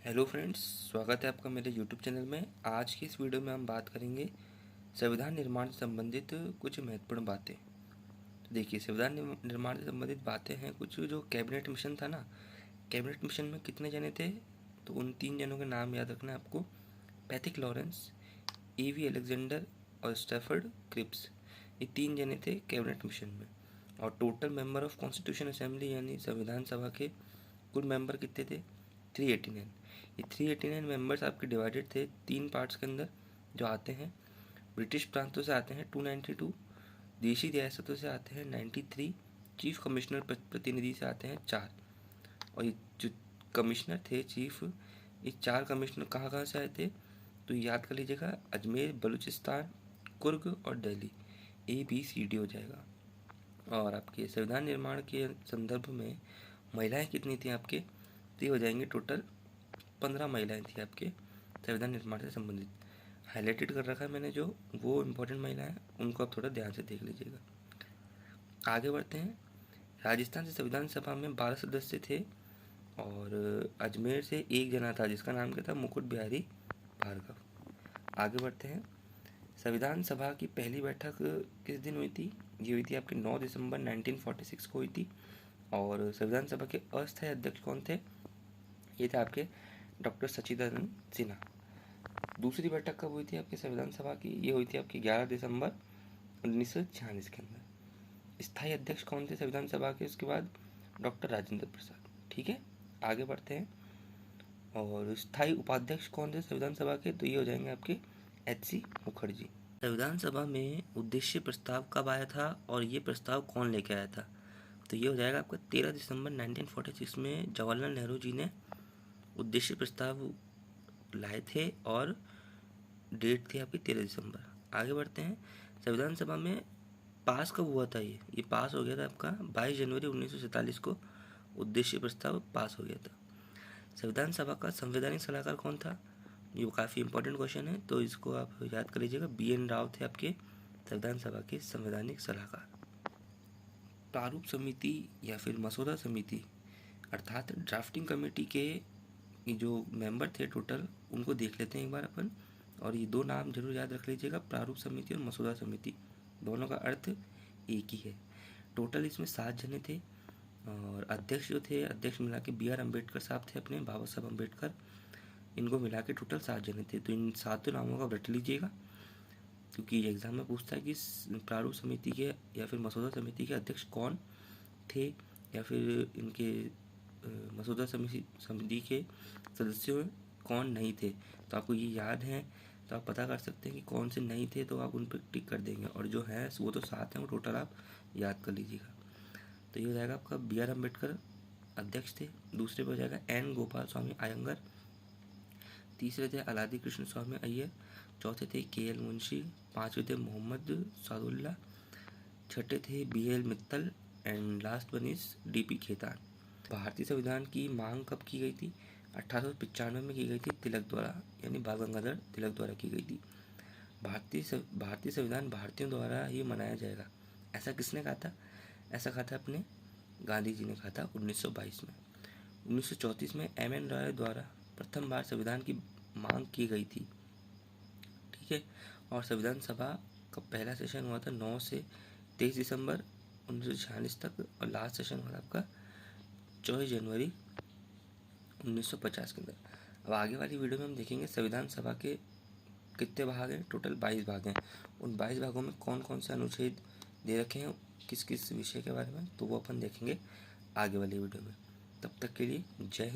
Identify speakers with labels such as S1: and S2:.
S1: Hello friends, स्वागत है आपका मेरे यूट्यूब चैनल में। आज की इस वीडियो में हम बात करेंगे संविधान निर्माण से संबंधित कुछ महत्वपूर्ण बातें। तो देखिए, संविधान निर्माण से संबंधित बातें हैं कुछ। जो कैबिनेट मिशन था ना, कैबिनेट मिशन में कितने जने थे, तो उन 3 जनों के नाम याद रखना है आपको। Pethick Lawrence, A.V. अलेक्जेंडर और स्टैफर्ड क्रिप्स। ये 3 जने थे कैबिनेट मिशन में। और total member of constitution assembly यानी संविधान सभा के कुल मेंबर कितने थे? 389। ये 389 मेंबर्स आपके डिवाइडेड थे 3 पार्ट्स के अंदर जो आते हैं। ब्रिटिश प्रांतों से आते हैं 292, देशी रियासतों से आते हैं 93, चीफ कमिश्नर प्रतिनिधि से आते हैं 4। और ये जो कमिश्नर थे चीफ, ये 4 कमिश्नर कहाँ कहाँ से आए थे, तो याद कर लीजिएगा। अजमेर, बलूचिस्तान, कुर्ग और दिल्ली। ABCD हो जाएगा। और आपके संविधान निर्माण के संदर्भ में महिलाएं कितनी थी आपके, तो ये हो जाएंगे टोटल 15 महिलाएं थी आपके संविधान निर्माण से संबंधित। हाईलाइटेड कर रखा है मैंने जो वो इम्पोर्टेंट महिलाएं, उनको आप थोड़ा ध्यान से देख लीजिएगा। आगे बढ़ते हैं। राजस्थान से संविधान सभा में 12 सदस्य थे और अजमेर से एक जना था जिसका नाम क्या था, मुकुट बिहारी भार्गव। आगे बढ़ते हैं। संविधान सभा की पहली बैठक किस दिन हुई थी? ये हुई थी आपके 9 दिसंबर 1946 को हुई थी। और संविधान सभा के अस्थायी अध्यक्ष कौन थे? ये थे आपके डॉक्टर सच्चिदानंद सिन्हा। दूसरी बैठक कब हुई थी आपकी संविधान सभा की? ये हुई थी आपकी 11 दिसंबर 1946 के अंदर। स्थायी अध्यक्ष कौन थे संविधान सभा के? उसके बाद डॉक्टर राजेंद्र प्रसाद। ठीक है, आगे बढ़ते हैं। और स्थायी उपाध्यक्ष कौन थे संविधान सभा के? तो ये हो जाएंगे आपके HC मुखर्जी। संविधान सभा में उद्देश्य प्रस्ताव कब आया था और ये प्रस्ताव कौन लेके आया था? तो ये हो जाएगा आपका 13 दिसंबर 1946 में जवाहरलाल नेहरू जी ने उद्देश्य प्रस्ताव लाए थे और डेट थी आपकी 13 दिसंबर। आगे बढ़ते हैं। संविधान सभा में पास कब हुआ था? ये पास हो गया था आपका 22 जनवरी 1947 को उद्देश्य प्रस्ताव पास हो गया था। संविधान सभा का संवैधानिक सलाहकार कौन था? ये काफ़ी इंपॉर्टेंट क्वेश्चन है, तो इसको आप याद कर लीजिएगा। BN राव थे आपके संविधान सभा के संवैधानिक सलाहकार। प्रारूप समिति या फिर मसौदा समिति अर्थात ड्राफ्टिंग कमेटी के जो मेंबर थे टोटल, उनको देख लेते हैं एक बार अपन। और ये 2 नाम जरूर याद रख लीजिएगा, प्रारूप समिति और मसौदा समिति। दोनों का अर्थ एक ही है। टोटल इसमें 7 जने थे। और अध्यक्ष जो थे, अध्यक्ष मिला के BR अम्बेडकर साहब थे, अपने बाबा साहब अम्बेडकर। इनको मिला के टोटल 7 जने थे। तो इन 7 नामों का रट लीजिएगा, क्योंकि एग्जाम में पूछता है कि प्रारूप समिति के या फिर मसौदा समिति के अध्यक्ष कौन थे, या फिर इनके मसौदा समिति के सदस्यों में कौन नहीं थे। तो आपको ये याद है, तो आप पता कर सकते हैं कि कौन से नहीं थे, तो आप उन पर टिक कर देंगे। और जो है वो तो 7 हैं, वो टोटल आप याद कर लीजिएगा। तो ये हो जाएगा आपका BR अम्बेडकर अध्यक्ष थे। दूसरे पे हो जाएगा N गोपाल स्वामी अयंगर। तीसरे थे अलादी कृष्ण स्वामी अय्यर। चौथे थे KL मुंशी। पाँचवें थे मोहम्मद सादुल्ला। छठे थे BL Mittal. And last one is DP Khaitan. भारतीय संविधान की मांग कब की गई थी? 1895 में की गई थी तिलक द्वारा, यानी बाल गंगाधर तिलक द्वारा की गई थी। भारतीय संविधान भारतीयों द्वारा ही मनाया जाएगा, ऐसा किसने कहा था? ऐसा कहा था अपने गांधी जी ने कहा था 1922 में। 1934 में MN रॉय द्वारा प्रथम बार संविधान की मांग की गई थी। ठीक है। और संविधान सभा का पहला सेशन हुआ था 9 से 23 दिसंबर 1946 तक, और लास्ट सेशन हुआ था आपका 24 जनवरी 1950 के अंदर। अब आगे वाली वीडियो में हम देखेंगे संविधान सभा के कितने भाग हैं। टोटल 22 भाग हैं। उन 22 भागों में कौन कौन से अनुच्छेद दे रखे हैं किस किस विषय के बारे में, तो वो अपन देखेंगे आगे वाली वीडियो में। तब तक के लिए जय हिंद।